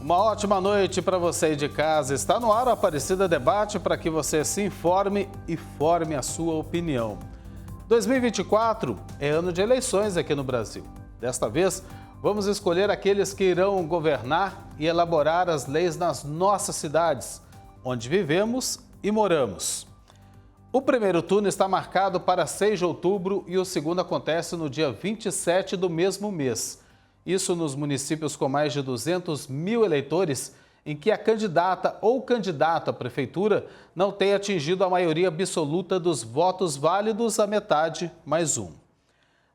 Uma ótima noite para você aí de casa. Está no ar o Aparecida Debate para que você se informe e forme a sua opinião. 2024 é ano de eleições aqui no Brasil. Desta vez, vamos escolher aqueles que irão governar e elaborar as leis nas nossas cidades, onde vivemos e moramos. O primeiro turno está marcado para 6 de outubro e o segundo acontece no dia 27 do mesmo mês. Isso nos municípios com mais de 200 mil eleitores, em que a candidata ou candidato à prefeitura não tem atingido a maioria absoluta dos votos válidos, a metade mais um.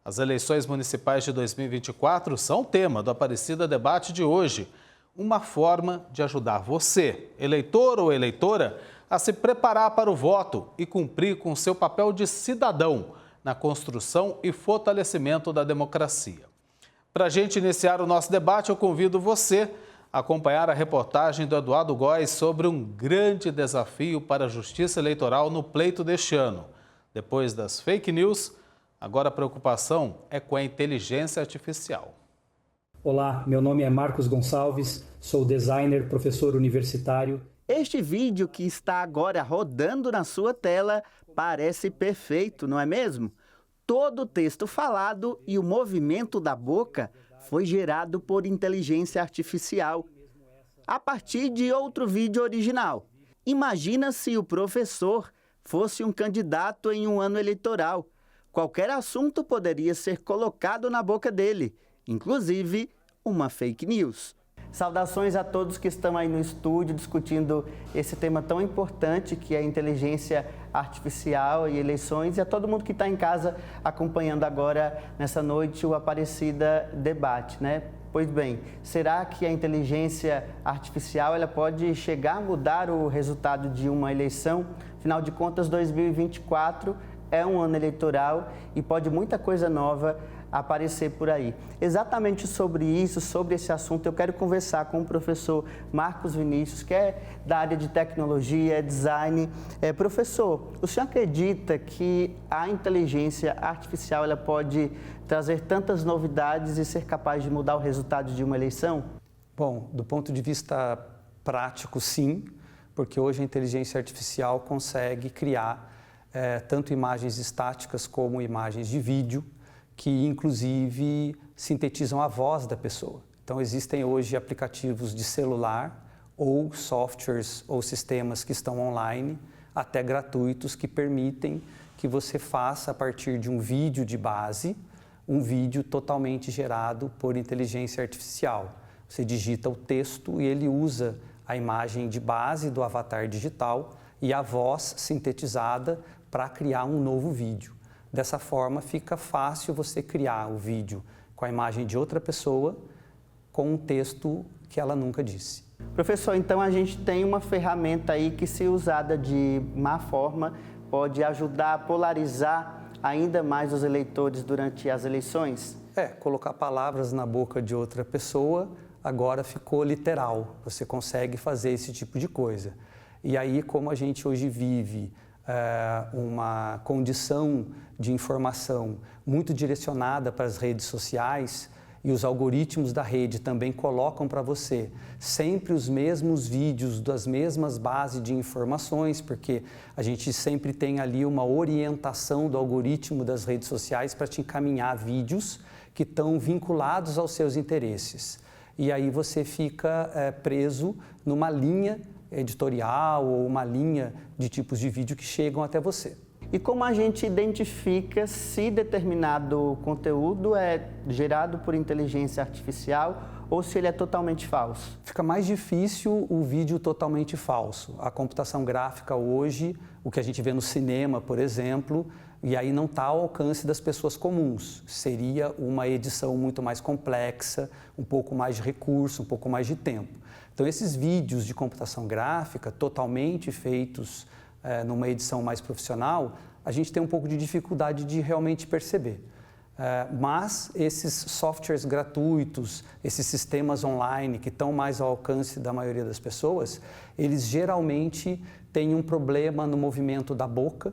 As eleições municipais de 2024 são o tema do Aparecida Debate de hoje. Uma forma de ajudar você, eleitor ou eleitora, a se preparar para o voto e cumprir com seu papel de cidadão na construção e fortalecimento da democracia. Para a gente iniciar o nosso debate, eu convido você a acompanhar a reportagem do Eduardo Góes sobre um grande desafio para a Justiça Eleitoral no pleito deste ano. Depois das fake news, agora a preocupação é com a inteligência artificial. Olá, meu nome é Marcos Gonçalves, sou designer, professor universitário. Este vídeo que está agora rodando na sua tela parece perfeito, não é mesmo? Todo o texto falado e o movimento da boca foi gerado por inteligência artificial, a partir de outro vídeo original. Imagina se o professor fosse um candidato em um ano eleitoral. Qualquer assunto poderia ser colocado na boca dele, inclusive uma fake news. Saudações a todos que estão aí no estúdio discutindo esse tema tão importante que é a inteligência artificial e eleições, e a todo mundo que está em casa acompanhando agora nessa noite o Aparecida Debate, né? Pois bem, será que a inteligência artificial ela pode chegar a mudar o resultado de uma eleição? Afinal de contas, 2024 é um ano eleitoral e pode muita coisa nova aparecer por aí. Exatamente sobre isso, sobre esse assunto, eu quero conversar com o professor Marcos Vinícius, que é da área de tecnologia, design. Professor, o senhor acredita que a inteligência artificial ela pode trazer tantas novidades e ser capaz de mudar o resultado de uma eleição? Bom, do ponto de vista prático, sim, porque hoje a inteligência artificial consegue criar tanto imagens estáticas como imagens de vídeo, que inclusive sintetizam a voz da pessoa. Então existem hoje aplicativos de celular ou softwares ou sistemas que estão online, até gratuitos, que permitem que você faça a partir de um vídeo de base, um vídeo totalmente gerado por inteligência artificial. Você digita o texto e ele usa a imagem de base do avatar digital e a voz sintetizada para criar um novo vídeo. Dessa forma, fica fácil você criar o vídeo com a imagem de outra pessoa, com um texto que ela nunca disse. Professor, então a gente tem uma ferramenta aí que, se usada de má forma, pode ajudar a polarizar ainda mais os eleitores durante as eleições? Colocar palavras na boca de outra pessoa agora ficou literal. Você consegue fazer esse tipo de coisa. E aí, como a gente hoje vive uma condição de informação muito direcionada para as redes sociais, e os algoritmos da rede também colocam para você sempre os mesmos vídeos das mesmas bases de informações, porque a gente sempre tem ali uma orientação do algoritmo das redes sociais para te encaminhar vídeos que estão vinculados aos seus interesses. E aí você fica preso numa linha editorial ou uma linha de tipos de vídeo que chegam até você. E como a gente identifica se determinado conteúdo é gerado por inteligência artificial ou se ele é totalmente falso? Fica mais difícil o vídeo totalmente falso. A computação gráfica hoje, o que a gente vê no cinema, por exemplo, e aí não está ao alcance das pessoas comuns. Seria uma edição muito mais complexa, um pouco mais de recurso, um pouco mais de tempo. Então, esses vídeos de computação gráfica, totalmente feitos numa edição mais profissional, a gente tem um pouco de dificuldade de realmente perceber. Mas esses softwares gratuitos, esses sistemas online que estão mais ao alcance da maioria das pessoas, eles geralmente têm um problema no movimento da boca,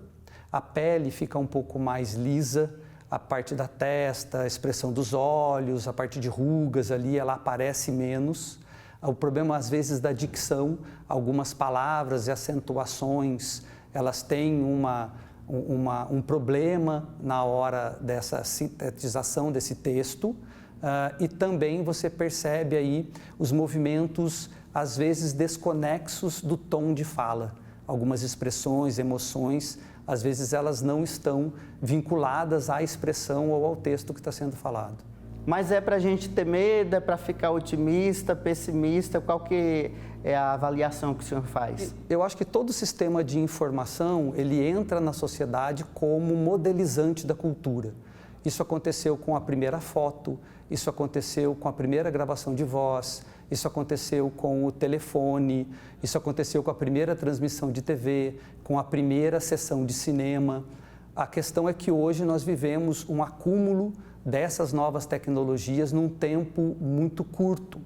a pele fica um pouco mais lisa, a parte da testa, a expressão dos olhos, a parte de rugas ali, ela aparece menos. o problema às vezes da dicção, algumas palavras e acentuações, elas têm um problema na hora dessa sintetização desse texto, e também você percebe aí os movimentos, às vezes desconexos do tom de fala. Algumas expressões, emoções, às vezes elas não estão vinculadas à expressão ou ao texto que está sendo falado. Mas é para a gente ter medo, é para ficar otimista, pessimista? Qual que é a avaliação que o senhor faz? Eu acho que todo sistema de informação, ele entra na sociedade como modelizante da cultura. Isso aconteceu com a primeira foto, isso aconteceu com a primeira gravação de voz, isso aconteceu com o telefone, isso aconteceu com a primeira transmissão de TV, com a primeira sessão de cinema. A questão é que hoje nós vivemos um acúmulo dessas novas tecnologias num tempo muito curto.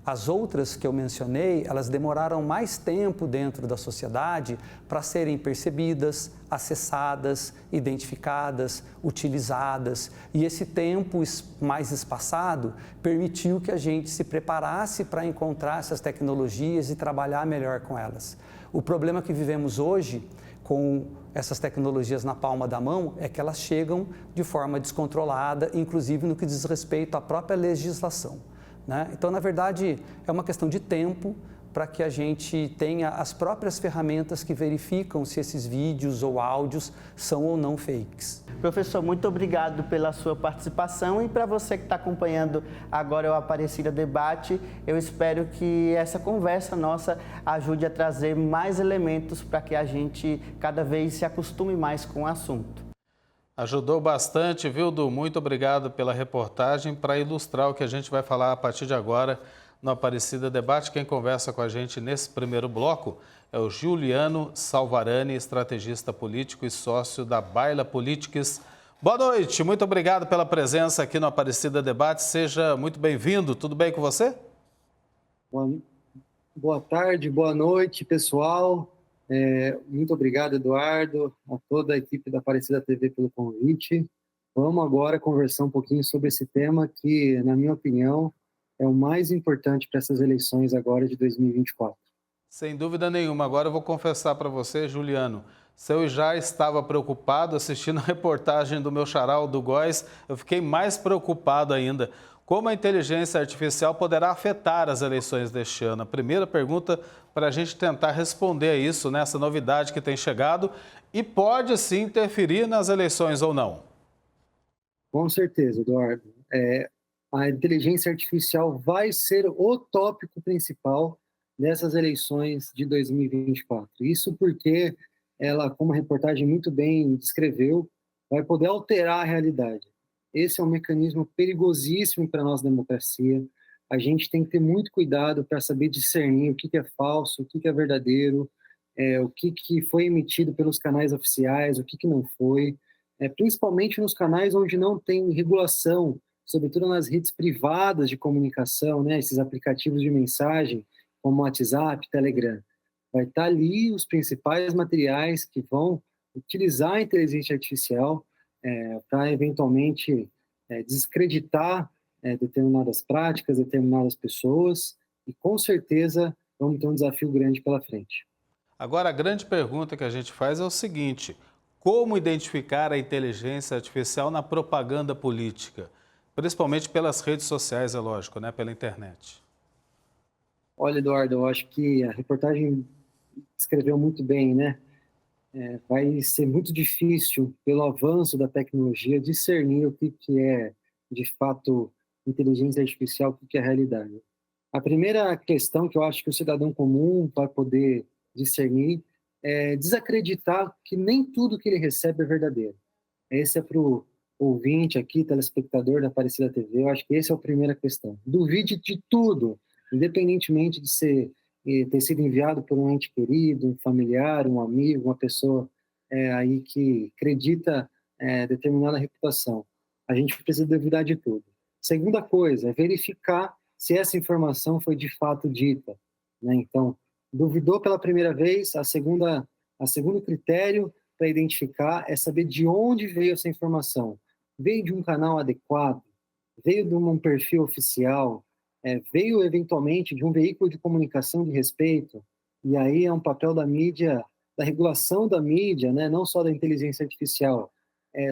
As outras que eu mencionei, elas demoraram mais tempo dentro da sociedade para serem percebidas, acessadas, identificadas, utilizadas. E esse tempo mais espaçado permitiu que a gente se preparasse para encontrar essas tecnologias e trabalhar melhor com elas. O problema que vivemos hoje, com essas tecnologias na palma da mão, é que elas chegam de forma descontrolada, inclusive no que diz respeito à própria legislação. Então, na verdade, é uma questão de tempo para que a gente tenha as próprias ferramentas que verificam se esses vídeos ou áudios são ou não fakes. Professor, muito obrigado pela sua participação, e para você que está acompanhando agora o Aparecida Debate, eu espero que essa conversa nossa ajude a trazer mais elementos para que a gente cada vez se acostume mais com o assunto. Ajudou bastante, viu, Du? Muito obrigado pela reportagem para ilustrar o que a gente vai falar a partir de agora no Aparecida Debate. Quem conversa com a gente nesse primeiro bloco é o Juliano Salvarani, estrategista político e sócio da Baila Politics. Boa noite, muito obrigado pela presença aqui no Aparecida Debate. Seja muito bem-vindo. Tudo bem com você? Boa tarde, boa noite, pessoal. Muito obrigado, Eduardo, a toda a equipe da Aparecida TV pelo convite. Vamos agora conversar um pouquinho sobre esse tema que, na minha opinião, é o mais importante para essas eleições agora de 2024. Sem dúvida nenhuma. Agora eu vou confessar para você, Juliano, se eu já estava preocupado assistindo a reportagem do meu xará, do Góes, eu fiquei mais preocupado ainda. Como a inteligência artificial poderá afetar as eleições deste ano? A primeira pergunta para a gente tentar responder a isso, nessa novidade que tem chegado, e pode sim interferir nas eleições ou não? Com certeza, Eduardo. A inteligência artificial vai ser o tópico principal dessas eleições de 2024. Isso porque ela, como a reportagem muito bem descreveu, vai poder alterar a realidade. Esse é um mecanismo perigosíssimo para a nossa democracia. A gente tem que ter muito cuidado para saber discernir o que é falso, o que é verdadeiro, o que foi emitido pelos canais oficiais, o que não foi, principalmente nos canais onde não tem regulação, sobretudo nas redes privadas de comunicação, né, esses aplicativos de mensagem, como WhatsApp, Telegram. Vai estar ali os principais materiais que vão utilizar a inteligência artificial para, eventualmente, descreditar determinadas práticas, determinadas pessoas, e, com certeza, vamos ter um desafio grande pela frente. Agora, a grande pergunta que a gente faz é o seguinte: como identificar a inteligência artificial na propaganda política? Principalmente pelas redes sociais, é lógico, né? Pela internet. Olha, Eduardo, eu acho que a reportagem descreveu muito bem, né? Vai ser muito difícil, pelo avanço da tecnologia, discernir o que é, de fato, inteligência artificial, o que é realidade. A primeira questão que eu acho que o cidadão comum vai poder discernir é desacreditar que nem tudo que ele recebe é verdadeiro. Esse é para o ouvinte aqui, telespectador da Aparecida TV, eu acho que essa é a primeira questão. Duvide de tudo, independentemente de ter sido enviado por um ente querido, um familiar, um amigo, uma pessoa aí que acredita determinada reputação. A gente precisa duvidar de tudo. Segunda coisa é verificar se essa informação foi de fato dita, né? Então, duvidou pela primeira vez, a segundo critério para identificar é saber de onde veio essa informação. Veio de um canal adequado? Veio de um perfil oficial? veio eventualmente de um veículo de comunicação de respeito, e aí é um papel da mídia, da regulação da mídia, né, não só da inteligência artificial,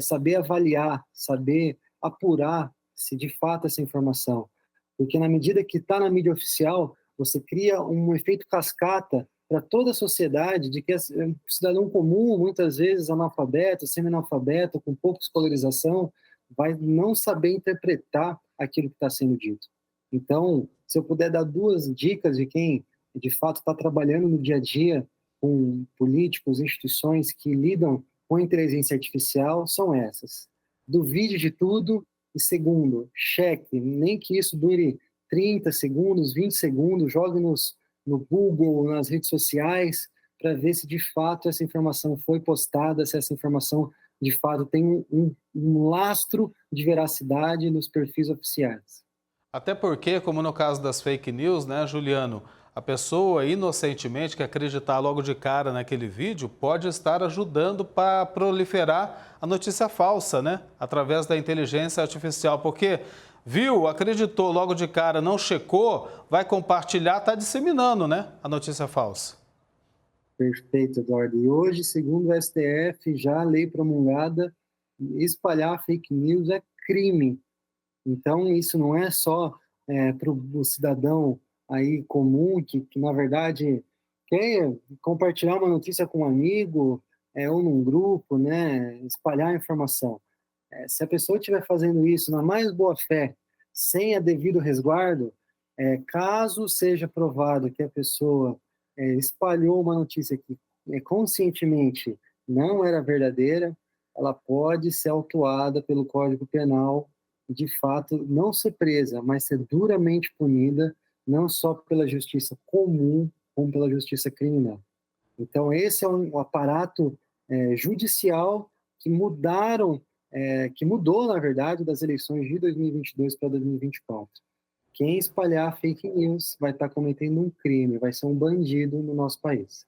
saber avaliar, saber apurar se de fato essa informação. Porque na medida que está na mídia oficial, você cria um efeito cascata para toda a sociedade, de que o cidadão comum, muitas vezes analfabeto, semi-analfabeto, com pouca escolarização, vai não saber interpretar aquilo que está sendo dito. Então, se eu puder dar 2 dicas de quem, de fato, está trabalhando no dia a dia com políticos, instituições que lidam com a inteligência artificial, são essas. Duvide de tudo e, segundo, cheque, nem que isso dure 30 segundos, 20 segundos, jogue no Google, nas redes sociais, para ver se de fato essa informação foi postada, se essa informação de fato tem um lastro de veracidade nos perfis oficiais. Até porque, como no caso das fake news, né, Juliano, a pessoa inocentemente que acreditar logo de cara naquele vídeo pode estar ajudando para proliferar a notícia falsa, né, através da inteligência artificial, porque viu, acreditou logo de cara, não checou, vai compartilhar, está disseminando, né, a notícia falsa. Perfeito, Eduardo. E hoje, segundo o STF, já a lei promulgada, espalhar fake news é crime. Então, isso não é só para o cidadão aí comum, que na verdade quer compartilhar uma notícia com um amigo ou num grupo, né, espalhar a informação. Se a pessoa estiver fazendo isso na mais boa fé, sem a devido resguardo, caso seja provado que a pessoa espalhou uma notícia que conscientemente não era verdadeira, ela pode ser autuada pelo Código Penal, de fato, não ser presa, mas ser duramente punida, não só pela justiça comum, como pela justiça criminal. Então, esse é um aparato judicial que que mudou, na verdade, das eleições de 2022 para 2024. Quem espalhar fake news vai estar cometendo um crime, vai ser um bandido no nosso país.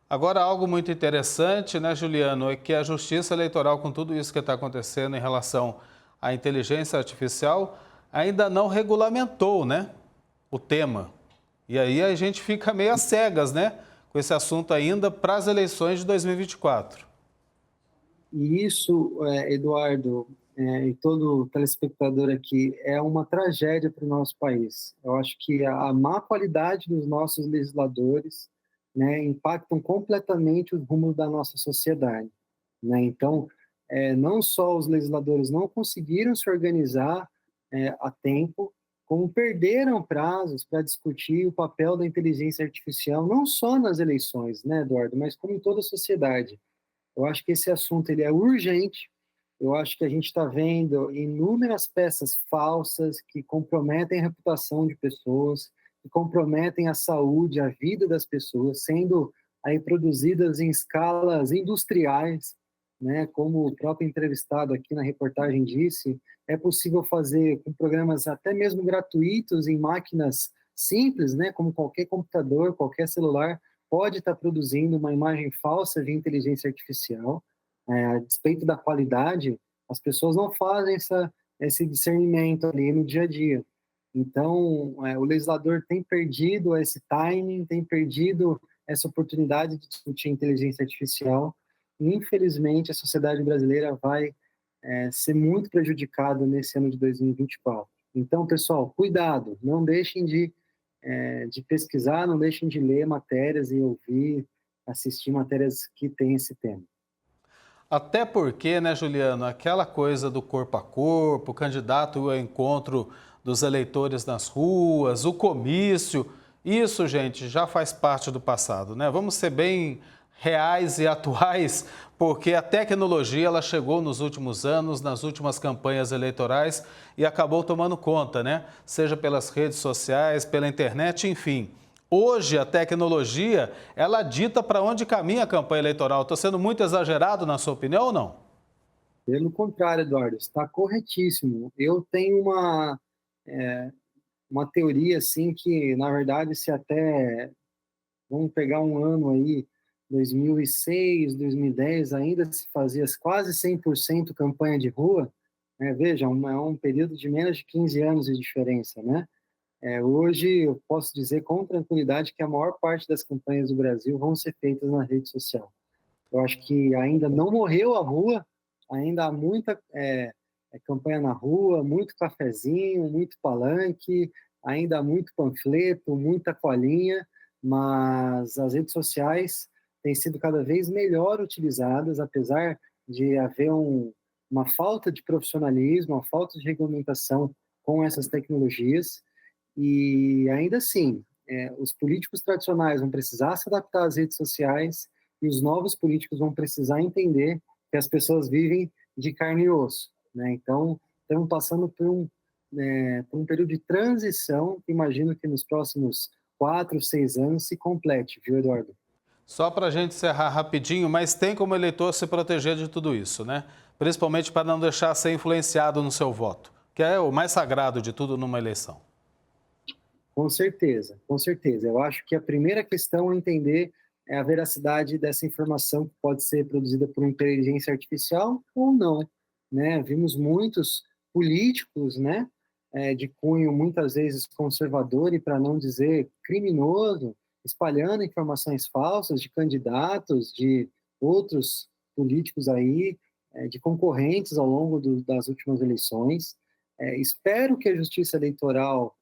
Agora, algo muito interessante, né, Juliano, é que a Justiça Eleitoral, com tudo isso que está acontecendo em relação à inteligência artificial, ainda não regulamentou, né, o tema. E aí a gente fica meio às cegas, né, com esse assunto ainda para as eleições de 2024. E isso, Eduardo, e todo telespectador aqui, é uma tragédia para o nosso país. Eu acho que a má qualidade dos nossos legisladores, né, impactam completamente os rumos da nossa sociedade, né? Então, não só os legisladores não conseguiram se organizar a tempo, como perderam prazos para discutir o papel da inteligência artificial, não só nas eleições, né, Eduardo, mas como em toda a sociedade. Eu acho que esse assunto ele é urgente. Eu acho que a gente está vendo inúmeras peças falsas que comprometem a reputação de pessoas, que comprometem a saúde, a vida das pessoas, sendo aí produzidas em escalas industriais, né? Como o próprio entrevistado aqui na reportagem disse, é possível fazer com programas até mesmo gratuitos em máquinas simples, né? Como qualquer computador, qualquer celular, pode estar produzindo uma imagem falsa de inteligência artificial. A despeito da qualidade, as pessoas não fazem esse discernimento ali no dia a dia. Então, o legislador tem perdido esse timing, tem perdido essa oportunidade de discutir inteligência artificial. E, infelizmente, a sociedade brasileira vai ser muito prejudicada nesse ano de 2024. Então, pessoal, cuidado, não deixem de pesquisar, não deixem de ler matérias e ouvir, assistir matérias que têm esse tema. Até porque, né, Juliano, aquela coisa do corpo a corpo, o candidato ao encontro dos eleitores nas ruas, o comício, isso, gente, já faz parte do passado, né? Vamos ser bem reais e atuais, porque a tecnologia ela chegou nos últimos anos, nas últimas campanhas eleitorais e acabou tomando conta, né? Seja pelas redes sociais, pela internet, enfim. Hoje a tecnologia, ela dita para onde caminha a campanha eleitoral. Estou sendo muito exagerado na sua opinião ou não? Pelo contrário, Eduardo, está corretíssimo. Eu tenho uma teoria assim que, na verdade, se até, vamos pegar um ano aí, 2006, 2010, ainda se fazia quase 100% campanha de rua, né? Veja, é um período de menos de 15 anos de diferença, né? Hoje eu posso dizer com tranquilidade que a maior parte das campanhas do Brasil vão ser feitas na rede social. Eu acho que ainda não morreu a rua, ainda há muita campanha na rua, muito cafezinho, muito palanque, ainda há muito panfleto, muita colinha, mas as redes sociais têm sido cada vez melhor utilizadas, apesar de haver uma falta de profissionalismo, uma falta de regulamentação com essas tecnologias. E ainda assim, os políticos tradicionais vão precisar se adaptar às redes sociais e os novos políticos vão precisar entender que as pessoas vivem de carne e osso, né? Então, estamos passando por um período de transição que imagino que nos próximos 4, 6 anos se complete, viu, Eduardo? Só para a gente encerrar rapidinho, mas tem como eleitor se proteger de tudo isso, né? Principalmente para não deixar ser influenciado no seu voto, que é o mais sagrado de tudo numa eleição. Com certeza, com certeza. Eu acho que a primeira questão é entender a veracidade dessa informação que pode ser produzida por inteligência artificial ou não, né? Vimos muitos políticos, né, de cunho muitas vezes conservador e para não dizer criminoso, espalhando informações falsas de candidatos, de outros políticos aí, de concorrentes ao longo das últimas eleições. Espero que a Justiça Eleitoral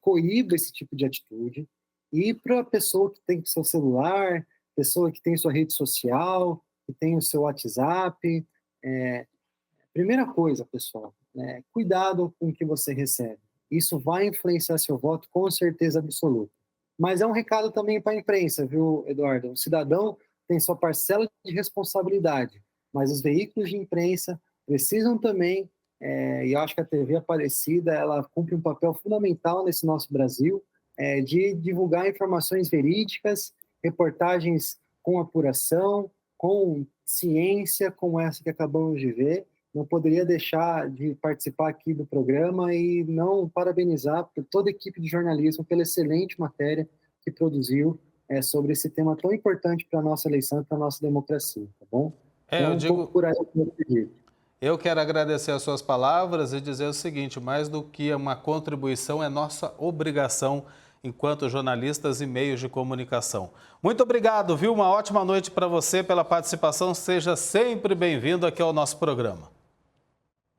coíba esse tipo de atitude. E para a pessoa que tem seu celular, pessoa que tem sua rede social, que tem o seu WhatsApp, primeira coisa, pessoal, cuidado com o que você recebe. Isso vai influenciar seu voto com certeza absoluta. Mas é um recado também para a imprensa, viu, Eduardo? O cidadão tem sua parcela de responsabilidade, mas os veículos de imprensa precisam também, e eu acho que a TV Aparecida, ela cumpre um papel fundamental nesse nosso Brasil, de divulgar informações verídicas, reportagens com apuração, com ciência, como essa que acabamos de ver. Não poderia deixar de participar aqui do programa e não parabenizar por toda a equipe de jornalismo pela excelente matéria que produziu sobre esse tema tão importante para a nossa eleição e para a nossa democracia, tá bom? Eu quero agradecer as suas palavras e dizer o seguinte, mais do que uma contribuição, é nossa obrigação enquanto jornalistas e meios de comunicação. Muito obrigado, viu? Uma ótima noite para você pela participação. Seja sempre bem-vindo aqui ao nosso programa.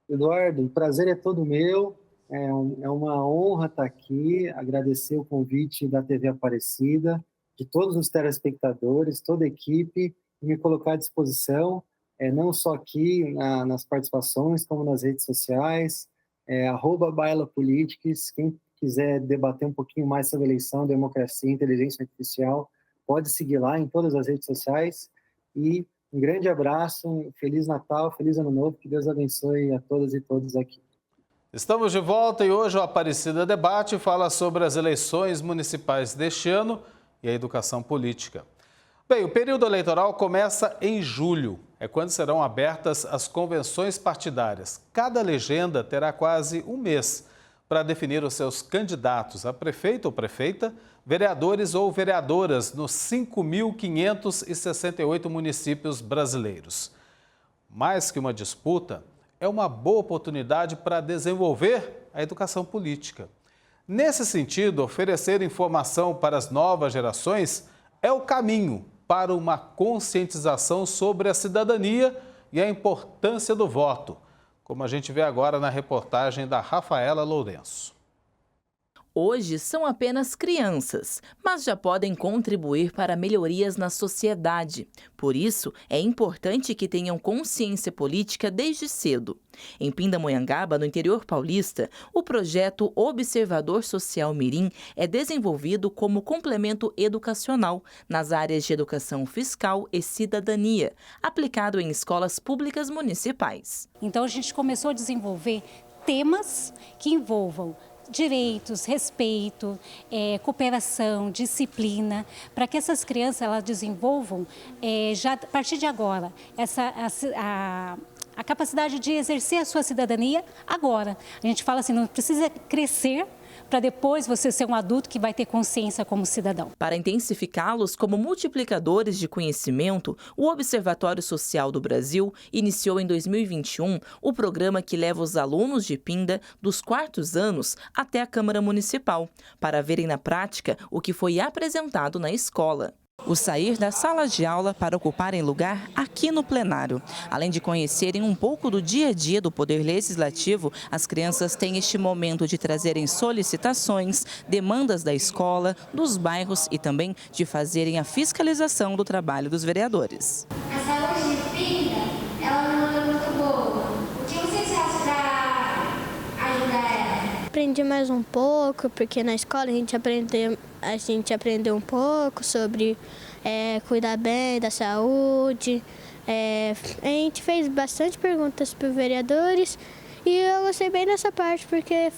Eduardo, o prazer é todo meu. É uma honra estar aqui, agradecer o convite da TV Aparecida, de todos os telespectadores, toda a equipe, e me colocar à disposição, não só aqui nas participações, como nas redes sociais, @BailaPolitics. Quem quiser debater um pouquinho mais sobre eleição, democracia, inteligência artificial, pode seguir lá em todas as redes sociais. E um grande abraço, um Feliz Natal, Feliz Ano Novo, que Deus abençoe a todas e todos aqui. Estamos de volta e hoje o Aparecida Debate fala sobre as eleições municipais deste ano e a educação política. Bem, o período eleitoral começa em julho, é quando serão abertas as convenções partidárias. Cada legenda terá quase um mês para definir os seus candidatos a prefeito ou prefeita, vereadores ou vereadoras nos 5.568 municípios brasileiros. Mais que uma disputa, é uma boa oportunidade para desenvolver a educação política. Nesse sentido, oferecer informação para as novas gerações é o caminho para uma conscientização sobre a cidadania e a importância do voto, como a gente vê agora na reportagem da Rafaela Lourenço. Hoje são apenas crianças, mas já podem contribuir para melhorias na sociedade. Por isso, é importante que tenham consciência política desde cedo. Em Pindamonhangaba, no interior paulista, o projeto Observador Social Mirim é desenvolvido como complemento educacional nas áreas de educação fiscal e cidadania, aplicado em escolas públicas municipais. Então, a gente começou a desenvolver temas que envolvam direitos, respeito, cooperação, disciplina, para que essas crianças elas desenvolvam, já a partir de agora, a capacidade de exercer a sua cidadania agora. A gente fala assim, não precisa crescer para depois você ser um adulto que vai ter consciência como cidadão. Para intensificá-los como multiplicadores de conhecimento, o Observatório Social do Brasil iniciou em 2021 o programa que leva os alunos de Pinda dos quartos anos até a Câmara Municipal, para verem na prática o que foi apresentado na escola. O sair da sala de aula para ocuparem lugar aqui no plenário. Além de conhecerem um pouco do dia a dia do Poder Legislativo, as crianças têm este momento de trazerem solicitações, demandas da escola, dos bairros e também de fazerem a fiscalização do trabalho dos vereadores. A saúde de Pinda, ela não é muito boa. O que vocês fazem para ajudar ela? Aprendi mais um pouco, porque na escola a gente aprendeu um pouco sobre cuidar bem da saúde. A gente fez bastante perguntas para os vereadores e eu gostei bem dessa parte, porque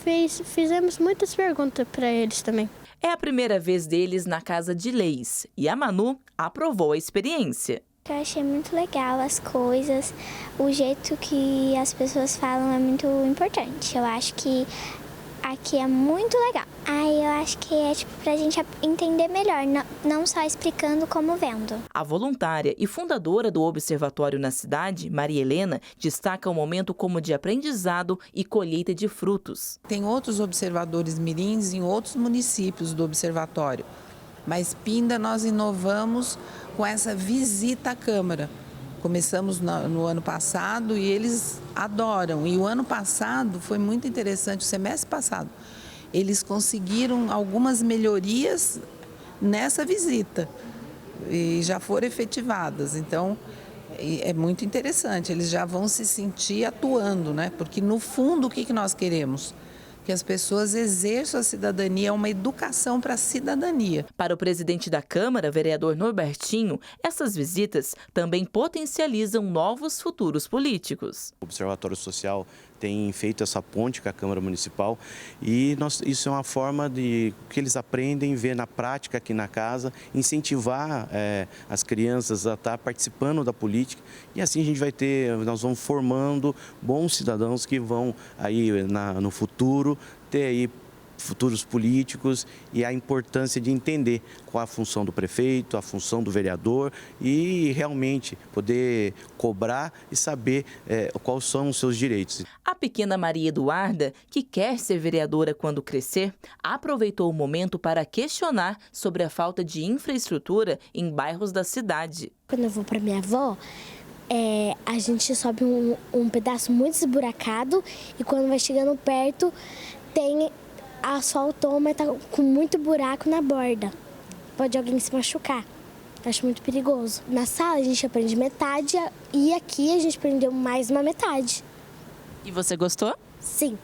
fizemos muitas perguntas para eles também. É a primeira vez deles na Casa de Leis e a Manu aprovou a experiência. Eu achei muito legal as coisas, o jeito que as pessoas falam é muito importante. Eu acho que aqui é muito legal. Eu acho que é pra gente entender melhor, não só explicando como vendo. A voluntária e fundadora do observatório na cidade, Maria Helena, destaca o momento como de aprendizado e colheita de frutos. Tem outros observadores mirins em outros municípios do observatório, mas Pinda nós inovamos com essa visita à Câmara. Começamos no ano passado e eles adoram. E o ano passado foi muito interessante, o semestre passado. Eles conseguiram algumas melhorias nessa visita e já foram efetivadas. Então, é muito interessante. Eles já vão se sentir atuando, né? Porque, no fundo, o que nós queremos? Que as pessoas exerçam a cidadania, uma educação para a cidadania. Para o presidente da Câmara, vereador Norbertinho, essas visitas também potencializam novos futuros políticos. O Observatório Social tem feito essa ponte com a Câmara Municipal e isso é uma forma de que eles aprendem, ver na prática aqui na casa, incentivar as crianças a estar participando da política e assim nós vamos formando bons cidadãos que vão aí no futuro ter aí futuros políticos e a importância de entender qual a função do prefeito, a função do vereador e realmente poder cobrar e saber quais são os seus direitos. A pequena Maria Eduarda, que quer ser vereadora quando crescer, aproveitou o momento para questionar sobre a falta de infraestrutura em bairros da cidade. Quando eu vou para minha avó, a gente sobe um pedaço muito esburacado e quando vai chegando perto tem asfaltou, mas tá com muito buraco na borda. Pode alguém se machucar. Acho muito perigoso. Na sala a gente aprende metade e aqui a gente aprendeu mais uma metade. E você gostou? Sim.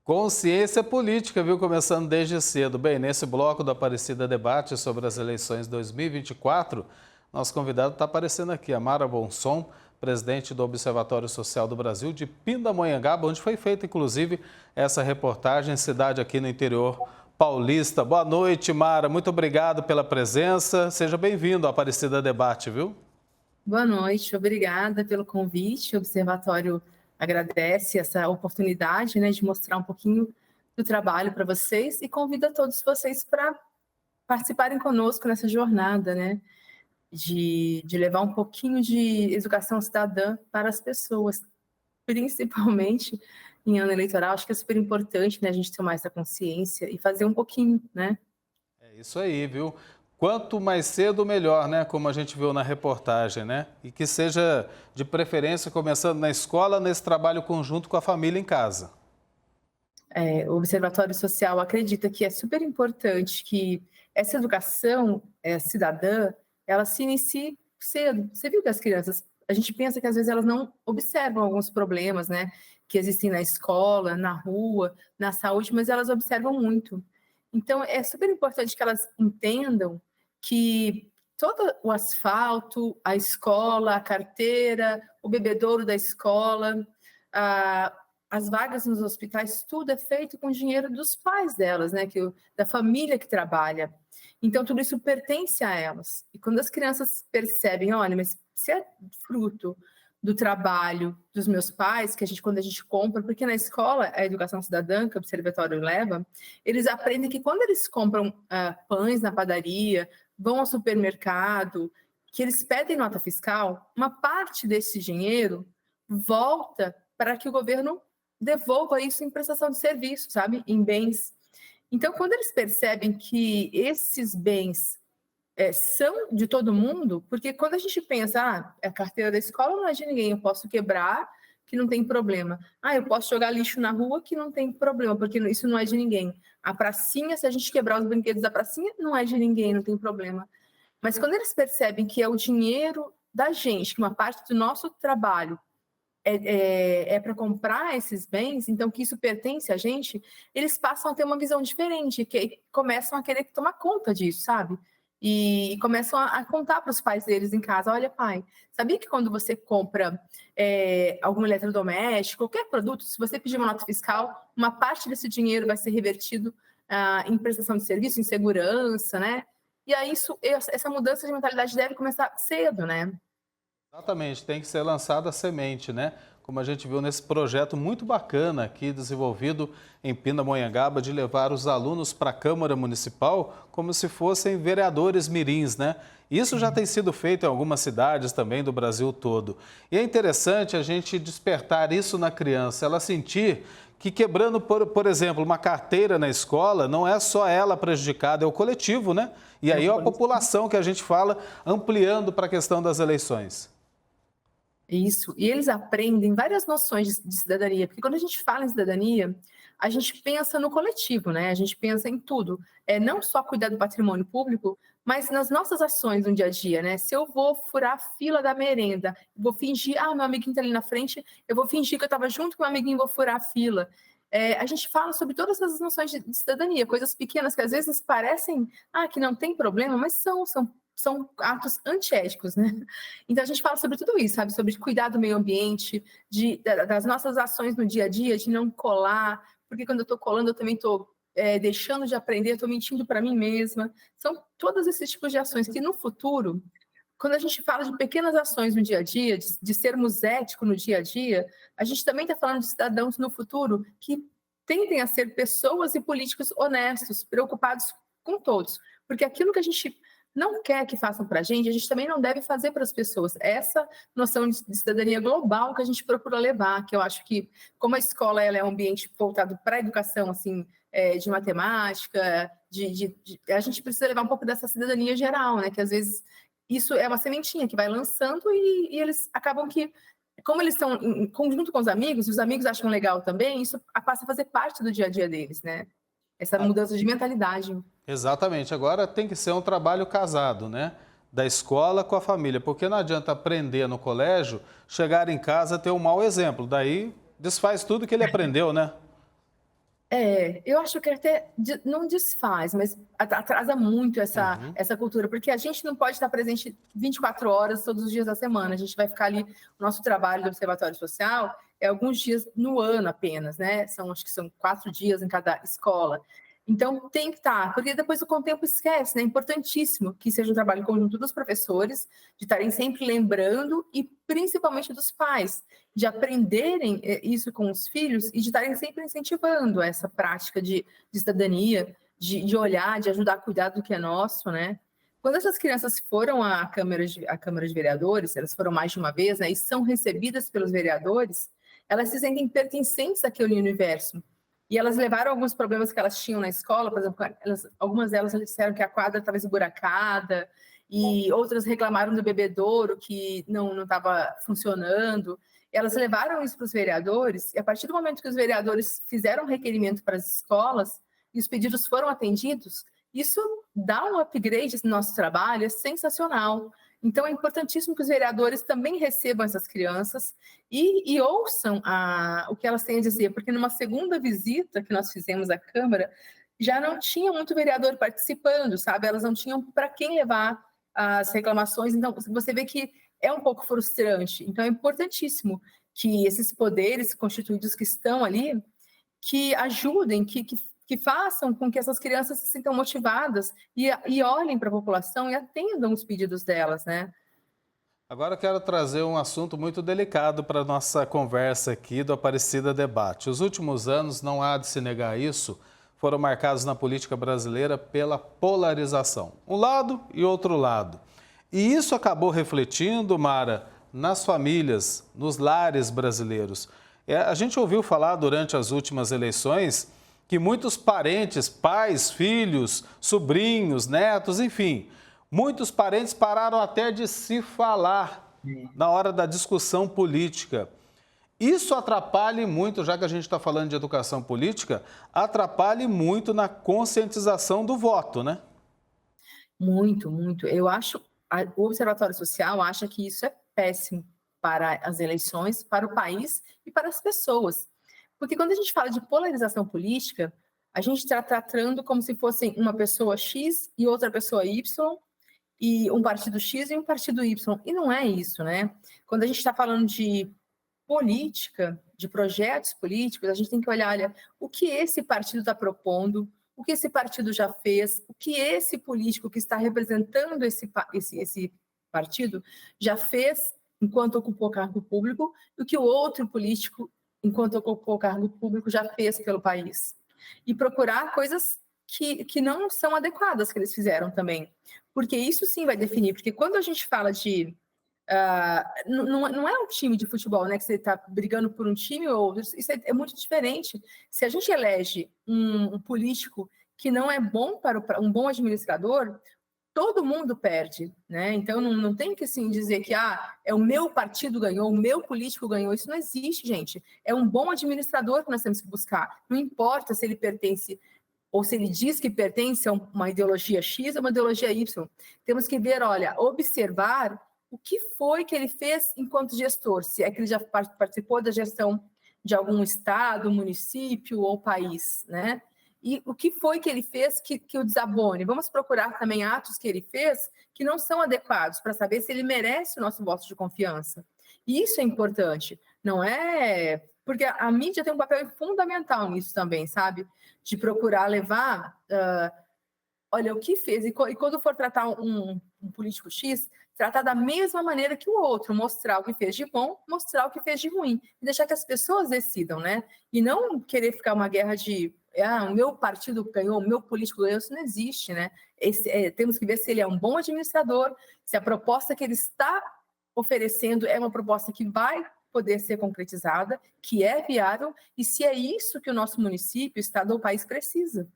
Consciência política, viu? Começando desde cedo. Bem, nesse bloco do Aparecida Debate sobre as eleições 2024, nosso convidado está aparecendo aqui, a Mara Bonson, presidente do Observatório Social do Brasil de Pindamonhangaba, onde foi feita, inclusive, essa reportagem, cidade aqui no interior paulista. Boa noite, Mara. Muito obrigado pela presença. Seja bem-vindo ao Aparecida Debate, viu? Boa noite, obrigada pelo convite. O Observatório agradece essa oportunidade, né, de mostrar um pouquinho do trabalho para vocês e convida todos vocês para participarem conosco nessa jornada, né? De levar um pouquinho de educação cidadã para as pessoas, principalmente em ano eleitoral. Acho que é super importante, né, a gente tomar essa consciência e fazer um pouquinho, né? É isso aí, viu? Quanto mais cedo, melhor, né? Como a gente viu na reportagem, né? E que seja, de preferência, começando na escola, nesse trabalho conjunto com a família em casa. O Observatório Social acredita que é super importante que essa educação cidadã ela se inicie cedo. Você viu que as crianças, a gente pensa que às vezes elas não observam alguns problemas, né, que existem na escola, na rua, na saúde, mas elas observam muito. Então, é super importante que elas entendam que todo o asfalto, a escola, a carteira, o bebedouro da escola, as vagas nos hospitais, tudo é feito com dinheiro dos pais delas, né, da família que trabalha. Então, tudo isso pertence a elas. E quando as crianças percebem, olha, mas se é fruto do trabalho dos meus pais, que quando a gente compra, porque na escola, a educação cidadã, que o Observatório leva, eles aprendem que quando eles compram pães na padaria, vão ao supermercado, que eles pedem nota fiscal, uma parte desse dinheiro volta para que o governo devolva isso em prestação de serviço, sabe? Em bens. Então, quando eles percebem que esses bens são de todo mundo, porque quando a gente pensa, a carteira da escola não é de ninguém, eu posso quebrar, que não tem problema. Eu posso jogar lixo na rua, que não tem problema, porque isso não é de ninguém. A pracinha, se a gente quebrar os brinquedos da pracinha, não é de ninguém, não tem problema. Mas quando eles percebem que é o dinheiro da gente, que uma parte do nosso trabalho é para comprar esses bens, então que isso pertence a gente, eles passam a ter uma visão diferente, que começam a querer tomar conta disso, sabe? E começam a contar para os pais deles em casa, olha pai, sabia que quando você compra algum eletrodoméstico, qualquer produto, se você pedir uma nota fiscal, uma parte desse dinheiro vai ser revertido em prestação de serviço, em segurança, né? E aí essa mudança de mentalidade deve começar cedo, né? Exatamente, tem que ser lançada a semente, né? Como a gente viu nesse projeto muito bacana aqui desenvolvido em Pindamonhangaba, de levar os alunos para a Câmara Municipal como se fossem vereadores mirins, né? Isso já tem sido feito em algumas cidades também do Brasil todo. E é interessante a gente despertar isso na criança, ela sentir que quebrando, por exemplo, uma carteira na escola, não é só ela prejudicada, é o coletivo, né? E aí é a população que a gente fala, ampliando para a questão das eleições. Isso, e eles aprendem várias noções de cidadania, porque quando a gente fala em cidadania, a gente pensa no coletivo, né? A gente pensa em tudo, não só cuidar do patrimônio público, mas nas nossas ações no dia a dia, né? Se eu vou furar a fila da merenda, vou fingir, meu amiguinho está ali na frente, eu vou fingir que eu estava junto com o meu amiguinho e vou furar a fila. A gente fala sobre todas essas noções de cidadania, coisas pequenas que às vezes parecem que não tem problema, mas são atos antiéticos, né? Então, a gente fala sobre tudo isso, sabe? Sobre cuidar do meio ambiente, das nossas ações no dia a dia, de não colar, porque quando eu estou colando, eu também estou deixando de aprender, estou mentindo para mim mesma. São todos esses tipos de ações que, no futuro, quando a gente fala de pequenas ações no dia a dia, de sermos éticos no dia a dia, a gente também está falando de cidadãos no futuro que tendem a ser pessoas e políticos honestos, preocupados com todos. Porque aquilo que a gente não quer que façam para a gente também não deve fazer para as pessoas. Essa noção de cidadania global que a gente procura levar, que eu acho que, como a escola ela é um ambiente voltado para a educação, assim, de matemática, a gente precisa levar um pouco dessa cidadania geral, né? Que às vezes isso é uma sementinha que vai lançando e eles acabam que, como eles estão em conjunto com os amigos acham legal também, isso passa a fazer parte do dia a dia deles, né? Essa mudança de mentalidade. Exatamente. Agora tem que ser um trabalho casado, né? Da escola com a família, porque não adianta aprender no colégio, chegar em casa ter um mau exemplo. Daí desfaz tudo que ele aprendeu, né? Eu acho que até não desfaz, mas atrasa muito essa cultura, porque a gente não pode estar presente 24 horas todos os dias da semana. A gente vai ficar ali, o nosso trabalho do Observatório Social alguns dias no ano apenas, né? Acho que são 4 dias em cada escola. Então, tem que estar, porque depois o tempo esquece, né? É importantíssimo que seja um trabalho conjunto dos professores, de estarem sempre lembrando e principalmente dos pais, de aprenderem isso com os filhos e de estarem sempre incentivando essa prática de cidadania, de olhar, de ajudar a cuidar do que é nosso, né? Quando essas crianças foram à Câmara de Vereadores, elas foram mais de uma vez, né? E são recebidas pelos vereadores, elas se sentem pertencentes àquele universo. E elas levaram alguns problemas que elas tinham na escola, por exemplo, algumas delas disseram que a quadra estava esburacada, e outras reclamaram do bebedouro, que não estava funcionando. Elas levaram isso para os vereadores, e a partir do momento que os vereadores fizeram um requerimento para as escolas, e os pedidos foram atendidos, isso dá um upgrade no nosso trabalho, é sensacional. Então, é importantíssimo que os vereadores também recebam essas crianças e ouçam o que elas têm a dizer, porque numa segunda visita que nós fizemos à Câmara, já não tinha muito vereador participando, sabe? Elas não tinham para quem levar as reclamações, então você vê que é um pouco frustrante. Então, é importantíssimo que esses poderes constituídos que estão ali, que ajudem, que façam com que essas crianças se sintam motivadas e olhem para a população e atendam os pedidos delas, né? Agora eu quero trazer um assunto muito delicado para a nossa conversa aqui do Aparecida Debate. Os últimos anos, não há de se negar isso, foram marcados na política brasileira pela polarização. Um lado e outro lado. E isso acabou refletindo, Mara, nas famílias, nos lares brasileiros. A gente ouviu falar durante as últimas eleições que muitos parentes, pais, filhos, sobrinhos, netos, enfim, muitos parentes pararam até de se falar na hora da discussão política. Isso atrapalha muito, já que a gente está falando de educação política, atrapalha muito na conscientização do voto, né? Muito, muito. Eu acho, o Observatório Social acha que isso é péssimo para as eleições, para o país e para as pessoas. Porque quando a gente fala de polarização política, a gente está tratando como se fossem uma pessoa X e outra pessoa Y, e um partido X e um partido Y. E não é isso, né? Quando a gente está falando de política, de projetos políticos, a gente tem que olhar, olha, o que esse partido está propondo, o que esse partido já fez, o que esse político que está representando esse partido já fez enquanto ocupou cargo público, e o que o outro político, enquanto ocupou cargo público, já fez pelo país. E procurar coisas que não são adequadas que eles fizeram também. Porque isso sim vai definir, porque quando a gente fala de... não é um time de futebol, né? Que você está brigando por um time ou outro, isso é muito diferente. Se a gente elege um político que não é bom para um bom administrador, todo mundo perde, né? Então não tem que assim dizer que é o meu partido ganhou, o meu político ganhou. Isso não existe, gente. É um bom administrador que nós temos que buscar. Não importa se ele pertence ou se ele diz que pertence a uma ideologia X ou uma ideologia Y. Temos que ver, olha, observar o que foi que ele fez enquanto gestor, se é que ele já participou da gestão de algum estado, município ou país, né? E o que foi que ele fez que o desabone? Vamos procurar também atos que ele fez que não são adequados para saber se ele merece o nosso voto de confiança. E isso é importante, não é... Porque a mídia tem um papel fundamental nisso também, sabe? De procurar levar... olha, o que fez? E quando for tratar um político X, tratar da mesma maneira que o outro, mostrar o que fez de bom, mostrar o que fez de ruim, e deixar que as pessoas decidam, né? E não querer ficar uma guerra de o meu partido ganhou, o meu político ganhou, isso não existe, né? Temos que ver se ele é um bom administrador, se a proposta que ele está oferecendo é uma proposta que vai poder ser concretizada, que é viável, e se é isso que o nosso município, estado ou país precisa.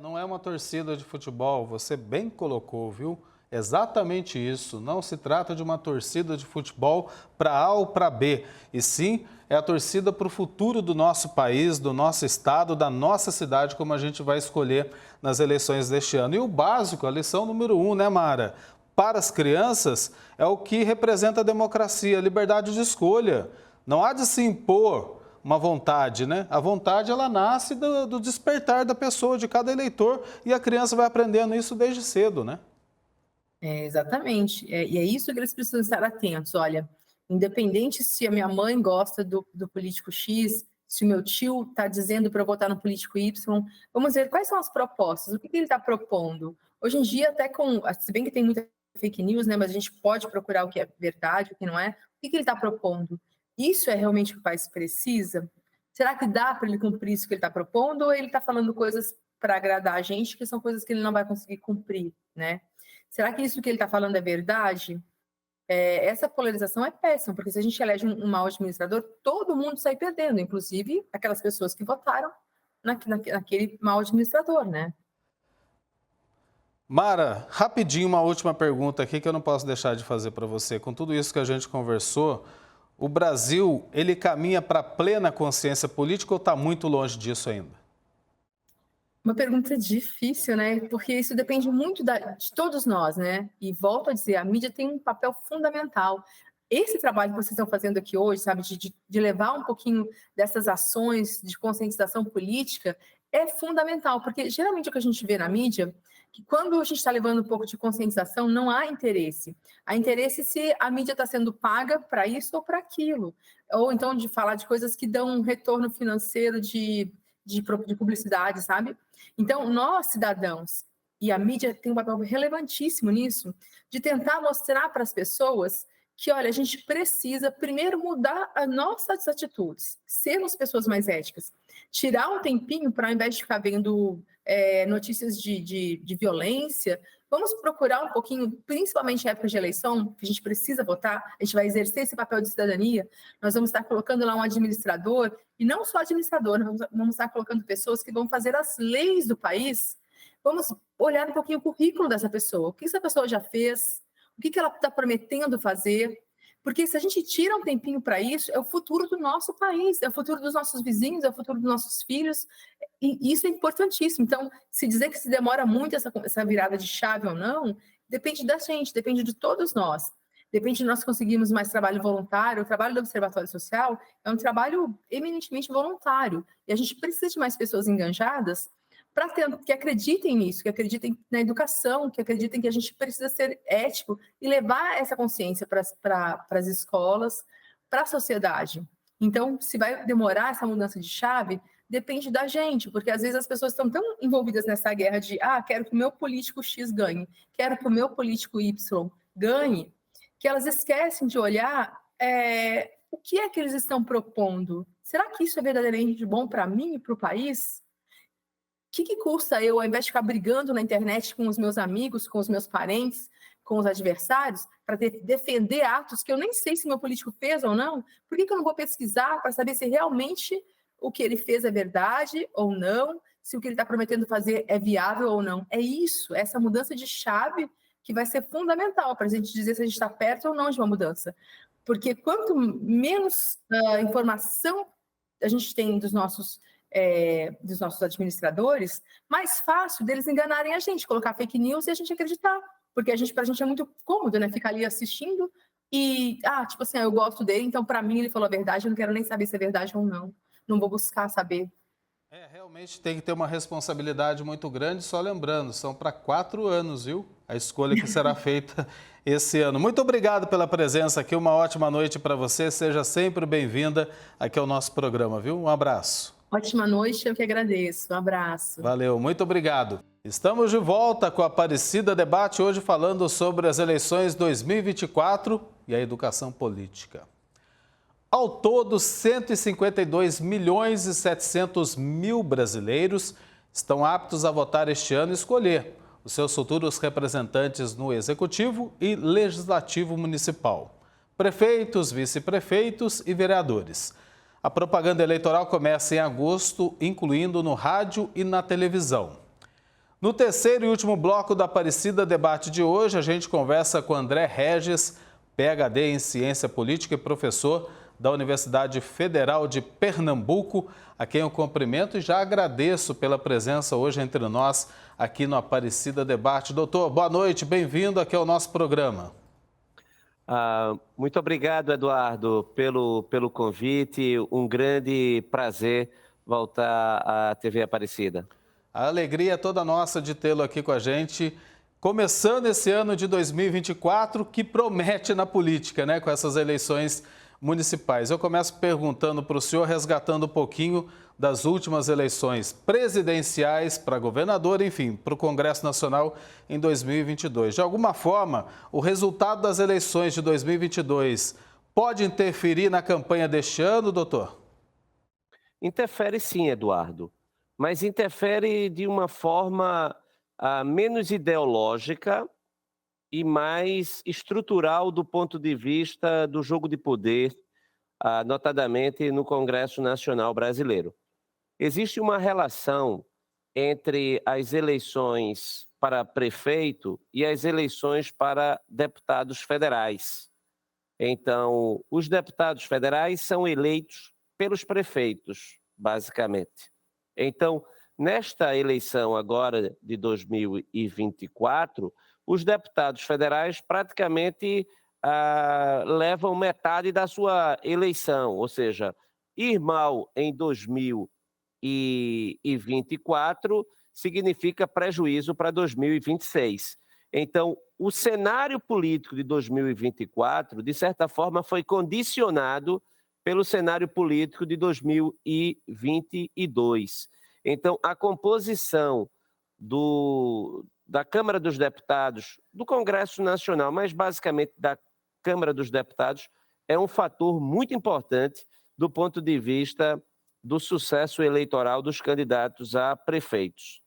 Não é uma torcida de futebol, você bem colocou, viu? Exatamente isso, não se trata de uma torcida de futebol para A ou para B, e sim é a torcida para o futuro do nosso país, do nosso estado, da nossa cidade, como a gente vai escolher nas eleições deste ano. E o básico, a lição número 1, né, Mara? Para as crianças é o que representa a democracia, a liberdade de escolha. Não há de se impor uma vontade, né? A vontade, ela nasce do despertar da pessoa, de cada eleitor, e a criança vai aprendendo isso desde cedo, né? Exatamente. E é isso que eles precisam estar atentos. Olha, independente se a minha mãe gosta do político X, se o meu tio está dizendo para eu votar no político Y, vamos ver quais são as propostas, o que ele está propondo. Hoje em dia, até se bem que tem muita fake news, né, mas a gente pode procurar o que é verdade, o que não é. O que ele está propondo? Isso é realmente o que o país precisa? Será que dá para ele cumprir isso que ele está propondo, ou ele está falando coisas para agradar a gente, que são coisas que ele não vai conseguir cumprir, né? Será que isso que ele está falando é verdade? Essa polarização é péssima, porque se a gente elege um mau administrador, todo mundo sai perdendo, inclusive aquelas pessoas que votaram naquele mau administrador, né? Mara, rapidinho uma última pergunta aqui que eu não posso deixar de fazer para você. Com tudo isso que a gente conversou, o Brasil, ele caminha para plena consciência política ou está muito longe disso ainda? Uma pergunta difícil, né? Porque isso depende muito de todos nós, né? E volto a dizer, a mídia tem um papel fundamental. Esse trabalho que vocês estão fazendo aqui hoje, sabe, de levar um pouquinho dessas ações de conscientização política, é fundamental, porque geralmente o que a gente vê na mídia, que quando a gente está levando um pouco de conscientização, não há interesse. Há interesse se a mídia está sendo paga para isso ou para aquilo. Ou então de falar de coisas que dão um retorno financeiro de publicidade, sabe? Então, nós, cidadãos, e a mídia tem um papel relevantíssimo nisso, de tentar mostrar para as pessoas que, olha, a gente precisa primeiro mudar as nossas atitudes, sermos pessoas mais éticas, tirar um tempinho para, ao invés de ficar vendo notícias de violência, vamos procurar um pouquinho, principalmente em época de eleição, que a gente precisa votar, a gente vai exercer esse papel de cidadania, nós vamos estar colocando lá um administrador, e não só administrador, nós vamos estar colocando pessoas que vão fazer as leis do país. Vamos olhar um pouquinho o currículo dessa pessoa, o que essa pessoa já fez, o que ela está prometendo fazer, porque se a gente tira um tempinho para isso, é o futuro do nosso país, é o futuro dos nossos vizinhos, é o futuro dos nossos filhos, e isso é importantíssimo. Então, se dizer que se demora muito essa virada de chave ou não, depende da gente, depende de todos nós. Depende de nós conseguirmos mais trabalho voluntário. O trabalho do Observatório Social é um trabalho eminentemente voluntário, e a gente precisa de mais pessoas engajadas que acreditem nisso, que acreditem na educação, que acreditem que a gente precisa ser ético e levar essa consciência para as escolas, para a sociedade. Então, se vai demorar essa mudança de chave, depende da gente, porque às vezes as pessoas estão tão envolvidas nessa guerra de quero que o meu político X ganhe, quero que o meu político Y ganhe, que elas esquecem de olhar o que é que eles estão propondo. Será que isso é verdadeiramente bom para mim e para o país? O que custa eu, ao invés de ficar brigando na internet com os meus amigos, com os meus parentes, com os adversários, para defender atos que eu nem sei se meu político fez ou não? Por que eu não vou pesquisar para saber se realmente o que ele fez é verdade ou não, se o que ele está prometendo fazer é viável ou não? É isso, essa mudança de chave que vai ser fundamental para a gente dizer se a gente está perto ou não de uma mudança. Porque quanto menos informação a gente tem dos nossos administradores, mais fácil deles enganarem a gente, colocar fake news e a gente acreditar. Porque pra gente é muito cômodo, né? Ficar ali assistindo e, tipo assim, eu gosto dele, então para mim ele falou a verdade, eu não quero nem saber se é verdade ou não. Não vou buscar saber. Realmente tem que ter uma responsabilidade muito grande, só lembrando, são para 4 anos, viu? A escolha que será feita esse ano. Muito obrigado pela presença aqui, uma ótima noite para você, seja sempre bem-vinda aqui ao nosso programa, viu? Um abraço. Ótima noite, eu que agradeço. Um abraço. Valeu, muito obrigado. Estamos de volta com a Aparecida Debate, hoje falando sobre as eleições 2024 e a educação política. Ao todo, 152 milhões e 700 mil brasileiros estão aptos a votar este ano e escolher os seus futuros representantes no Executivo e Legislativo Municipal, prefeitos, vice-prefeitos e vereadores. A propaganda eleitoral começa em agosto, incluindo no rádio e na televisão. No terceiro e último bloco da Aparecida Debate de hoje, a gente conversa com André Regis, PhD em Ciência Política e professor da Universidade Federal de Pernambuco, a quem eu cumprimento e já agradeço pela presença hoje entre nós aqui no Aparecida Debate. Doutor, boa noite, bem-vindo aqui ao nosso programa. Muito obrigado, Eduardo, pelo convite. Um grande prazer voltar à TV Aparecida. A alegria é toda nossa de tê-lo aqui com a gente, começando esse ano de 2024, que promete na política, né, com essas eleições municipais. Eu começo perguntando para o senhor, resgatando um pouquinho das últimas eleições presidenciais para governador, enfim, para o Congresso Nacional em 2022. De alguma forma, o resultado das eleições de 2022 pode interferir na campanha deste ano, doutor? Interfere sim, Eduardo, mas interfere de uma forma menos ideológica e mais estrutural do ponto de vista do jogo de poder, notadamente no Congresso Nacional Brasileiro. Existe uma relação entre as eleições para prefeito e as eleições para deputados federais. Então, os deputados federais são eleitos pelos prefeitos, basicamente. Então, nesta eleição agora de 2024, os deputados federais praticamente levam metade da sua eleição, ou seja, ir mal em 2024 significa prejuízo para 2026. Então, o cenário político de 2024, de certa forma, foi condicionado pelo cenário político de 2022. Então, a composição da Câmara dos Deputados, do Congresso Nacional, mas basicamente da Câmara dos Deputados é um fator muito importante do ponto de vista do sucesso eleitoral dos candidatos a prefeitos.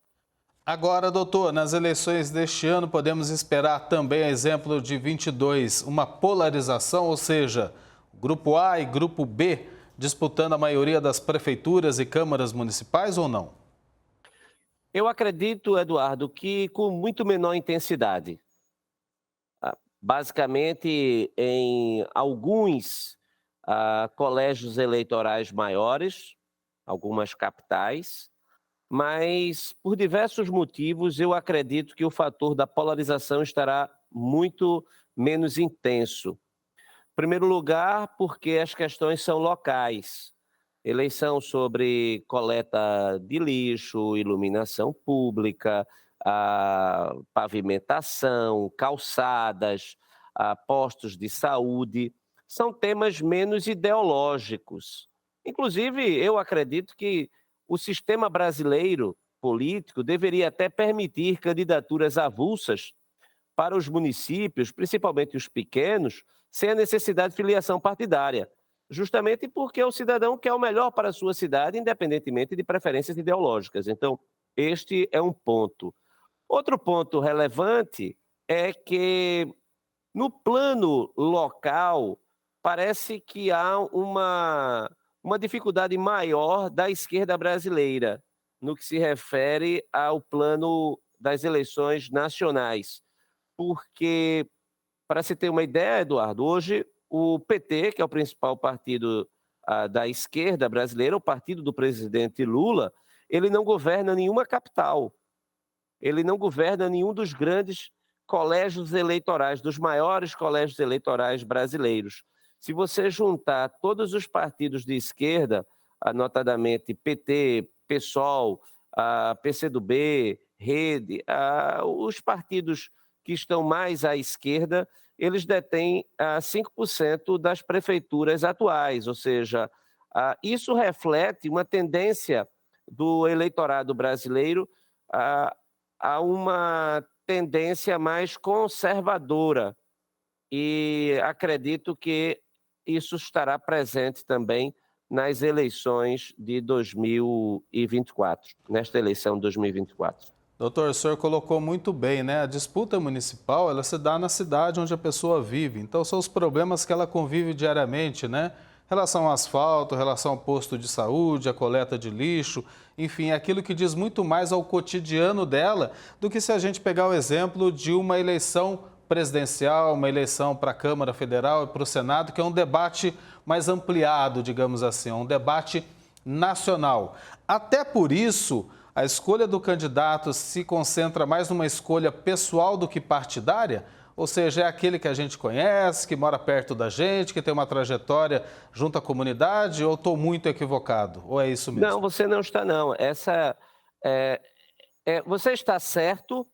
Agora, doutor, nas eleições deste ano, podemos esperar também, a exemplo de 22, uma polarização, ou seja, Grupo A e Grupo B disputando a maioria das prefeituras e câmaras municipais ou não? Eu acredito, Eduardo, que com muito menor intensidade. Basicamente, em alguns colégios eleitorais maiores, algumas capitais, mas por diversos motivos eu acredito que o fator da polarização estará muito menos intenso. Em primeiro lugar, porque as questões são locais. Eleição sobre coleta de lixo, iluminação pública, pavimentação, calçadas, postos de saúde, são temas menos ideológicos. Inclusive, eu acredito que o sistema brasileiro político deveria até permitir candidaturas avulsas para os municípios, principalmente os pequenos, sem a necessidade de filiação partidária, justamente porque o cidadão quer o melhor para a sua cidade, independentemente de preferências ideológicas. Então, este é um ponto. Outro ponto relevante é que, no plano local, parece que há uma dificuldade maior da esquerda brasileira no que se refere ao plano das eleições nacionais. Porque, para se ter uma ideia, Eduardo, hoje o PT, que é o principal partido da esquerda brasileira, o partido do presidente Lula, ele não governa nenhuma capital. Ele não governa nenhum dos grandes colégios eleitorais, dos maiores colégios eleitorais brasileiros. Se você juntar todos os partidos de esquerda, notadamente PT, PSOL, PCdoB, Rede, os partidos que estão mais à esquerda, eles detêm 5% das prefeituras atuais, ou seja, isso reflete uma tendência do eleitorado brasileiro a uma tendência mais conservadora, e acredito que isso estará presente também nas eleições de 2024, nesta eleição de 2024. Doutor, o senhor colocou muito bem, né? A disputa municipal, ela se dá na cidade onde a pessoa vive. Então, são os problemas que ela convive diariamente, né? Relação ao asfalto, relação ao posto de saúde, a coleta de lixo, enfim, aquilo que diz muito mais ao cotidiano dela do que se a gente pegar o exemplo de uma eleição presidencial, uma eleição para a Câmara Federal e para o Senado, que é um debate mais ampliado, digamos assim, um debate nacional. Até por isso, a escolha do candidato se concentra mais numa escolha pessoal do que partidária? Ou seja, é aquele que a gente conhece, que mora perto da gente, que tem uma trajetória junto à comunidade, ou estou muito equivocado? Ou é isso mesmo? Não, você não está, não. Você está certo,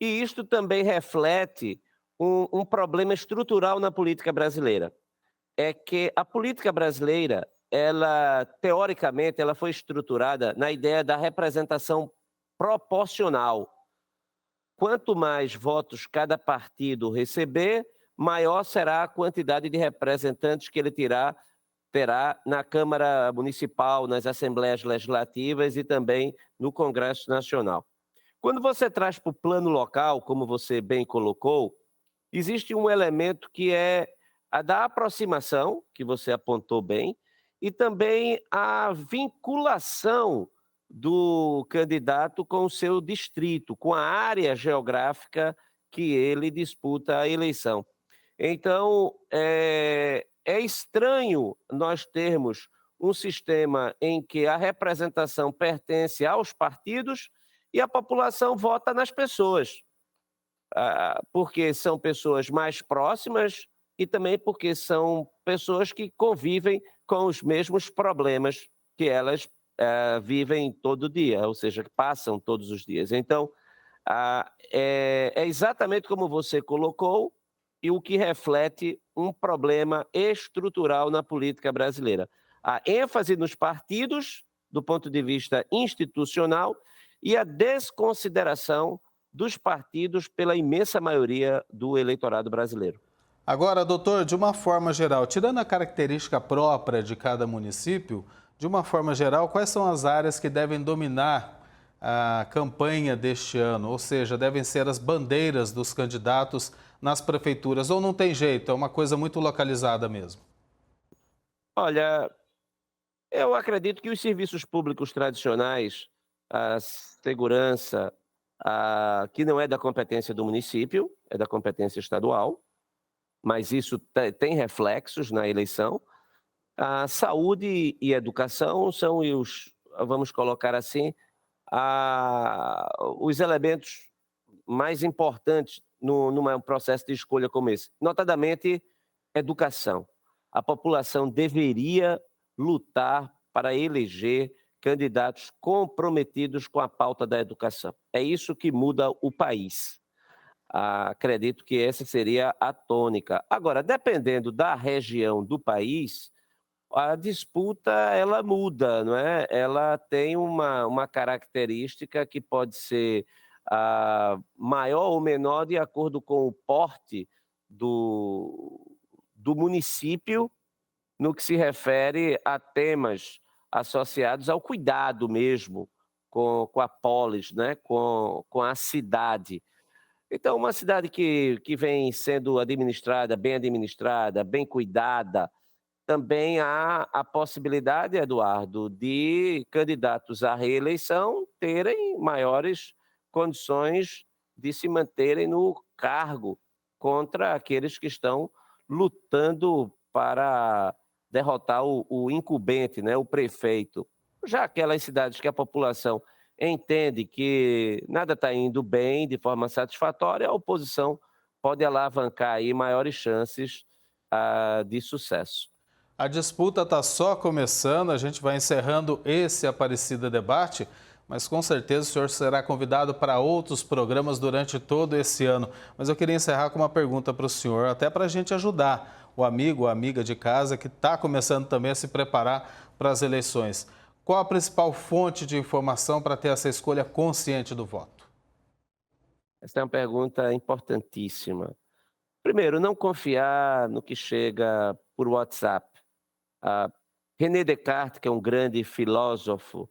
e isto também reflete um problema estrutural na política brasileira. É que a política brasileira, ela, teoricamente, ela foi estruturada na ideia da representação proporcional. Quanto mais votos cada partido receber, maior será a quantidade de representantes que ele terá na Câmara Municipal, nas Assembleias Legislativas e também no Congresso Nacional. Quando você traz para o plano local, como você bem colocou, existe um elemento que é a da aproximação, que você apontou bem, e também a vinculação do candidato com o seu distrito, com a área geográfica que ele disputa a eleição. Então, é estranho nós termos um sistema em que a representação pertence aos partidos e a população vota nas pessoas, porque são pessoas mais próximas e também porque são pessoas que convivem com os mesmos problemas que elas vivem todo dia, ou seja, que passam todos os dias. Então, é exatamente como você colocou, e o que reflete um problema estrutural na política brasileira. A ênfase nos partidos, do ponto de vista institucional, e a desconsideração dos partidos pela imensa maioria do eleitorado brasileiro. Agora, doutor, de uma forma geral, tirando a característica própria de cada município, de uma forma geral, quais são as áreas que devem dominar a campanha deste ano? Ou seja, devem ser as bandeiras dos candidatos nas prefeituras, ou não tem jeito, é uma coisa muito localizada mesmo? Olha, eu acredito que os serviços públicos tradicionais, a segurança, que não é da competência do município, é da competência estadual, mas isso tem reflexos na eleição. A saúde e educação são vamos colocar assim, os elementos mais importantes num processo de escolha como esse. Notadamente, educação. A população deveria lutar para eleger candidatos comprometidos com a pauta da educação. É isso que muda o país. Acredito que essa seria a tônica. Agora, dependendo da região do país, a disputa ela muda, não é? Ela tem uma característica que pode ser maior ou menor de acordo com o porte do município no que se refere a temas associados ao cuidado mesmo com a polis, né? com a cidade. Então, uma cidade que vem sendo administrada, bem cuidada, também há a possibilidade, Eduardo, de candidatos à reeleição terem maiores condições de se manterem no cargo contra aqueles que estão lutando para derrotar o incumbente, né, o prefeito. Já aquelas cidades que a população entende que nada está indo bem de forma satisfatória, a oposição pode alavancar aí maiores chances de sucesso. A disputa está só começando, a gente vai encerrando esse Aparecida Debate, mas com certeza o senhor será convidado para outros programas durante todo esse ano. Mas eu queria encerrar com uma pergunta para o senhor, até para a gente ajudar o amigo ou amiga de casa que está começando também a se preparar para as eleições. Qual a principal fonte de informação para ter essa escolha consciente do voto? Essa é uma pergunta importantíssima. Primeiro, não confiar no que chega por WhatsApp. René Descartes, que é um grande filósofo,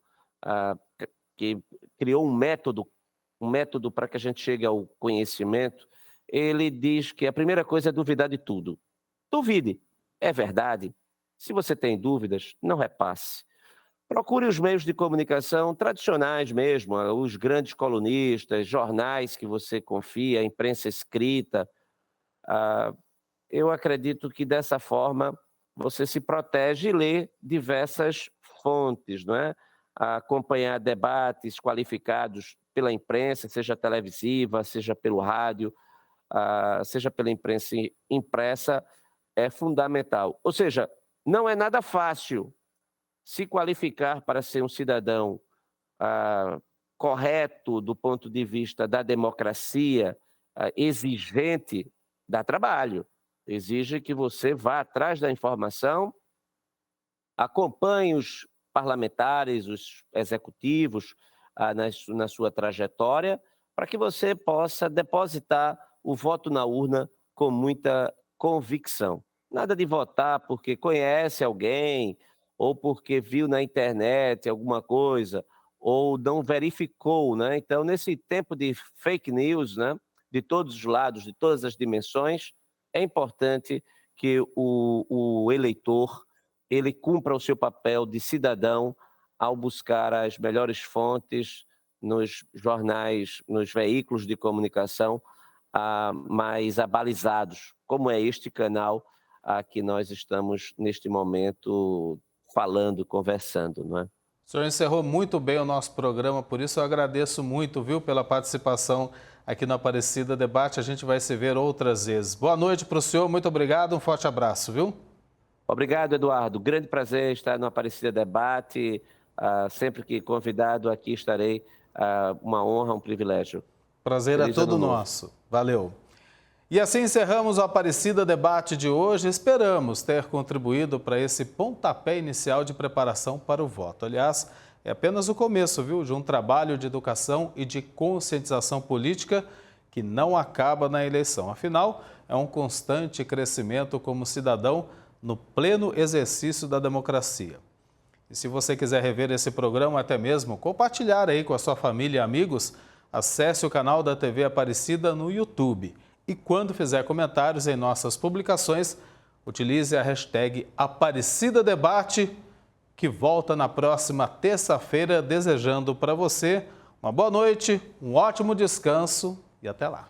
que criou um método para que a gente chegue ao conhecimento, ele diz que a primeira coisa é duvidar de tudo. Duvide, é verdade. Se você tem dúvidas, não repasse. Procure os meios de comunicação tradicionais mesmo, os grandes colunistas, jornais que você confia, a imprensa escrita. Eu acredito que dessa forma você se protege e lê diversas fontes, não é? Acompanhar debates qualificados pela imprensa, seja televisiva, seja pelo rádio, seja pela imprensa impressa, é fundamental. Ou seja, não é nada fácil se qualificar para ser um cidadão correto do ponto de vista da democracia, exigente, dá trabalho. Exige que você vá atrás da informação, acompanhe os parlamentares, os executivos na sua trajetória, para que você possa depositar o voto na urna com muita convicção. Nada de votar porque conhece alguém, ou porque viu na internet alguma coisa, ou não verificou, né? Então, nesse tempo de fake news, né, de todos os lados, de todas as dimensões, é importante que o eleitor ele cumpra o seu papel de cidadão ao buscar as melhores fontes nos jornais, nos veículos de comunicação mais abalizados, como é este canal que nós estamos, neste momento, falando, conversando, não é? O senhor encerrou muito bem o nosso programa, por isso eu agradeço muito, viu, pela participação aqui no Aparecida Debate. A gente vai se ver outras vezes. Boa noite para o senhor, muito obrigado, um forte abraço, viu? Obrigado, Eduardo. Grande prazer estar no Aparecida Debate. Sempre que convidado aqui estarei. Uma honra, um privilégio. Prazer é todo nosso. Valeu. E assim encerramos o Aparecida Debate de hoje. Esperamos ter contribuído para esse pontapé inicial de preparação para o voto. Aliás, é apenas o começo, viu, de um trabalho de educação e de conscientização política que não acaba na eleição. Afinal, é um constante crescimento como cidadão no pleno exercício da democracia. E se você quiser rever esse programa, até mesmo compartilhar aí com a sua família e amigos, acesse o canal da TV Aparecida no YouTube. E quando fizer comentários em nossas publicações, utilize a hashtag AparecidaDebate, que volta na próxima terça-feira, desejando para você uma boa noite, um ótimo descanso e até lá.